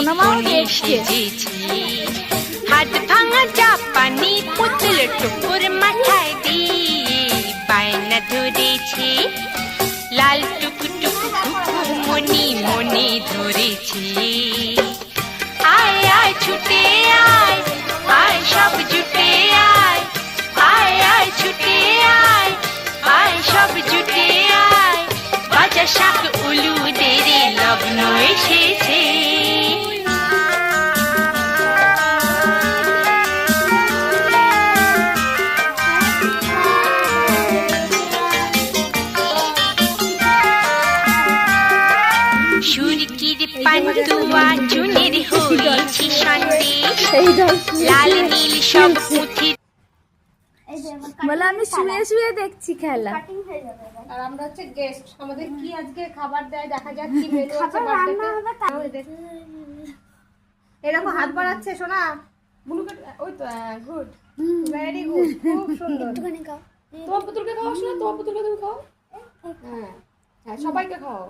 কোণে সেজেছি হাত ভাঙা জাপানি পুতুল টুকুর মাথায় দিয়ে বায়না ধরেছি লাল টুকটুক মনি মনে ধরেছি আয় আয় ছুটে আয় আয় সব জুটে আয় আয় আয় ছুটে আয় আয় সব জুটে আয় বাজা শাক উলুদের লগ্ন এসেছে সুরকির পান্তুয়া চুনের হয়েছি সন্দেশ লাল নীল সব পুঁথি বলে আমি শুয়ে শুয়ে দেখছি খেলা। আর আমরা হচ্ছে গেস্ট, আমাদের কি আজকে খাবার দেয় দেখা যাক কি মেনু আছে বার্থডেতে। এরকম হাত বাড়াচ্ছে শোনা ব্লু কাট, ওই তো গুড, ভেরি গুড, খুব সুন্দর। তোমার পুতুলকে খাওয়াও শোনা, তোমার পুতুলকে তুমি খাও। হ্যাঁ হ্যাঁ, সবাইকে খাও।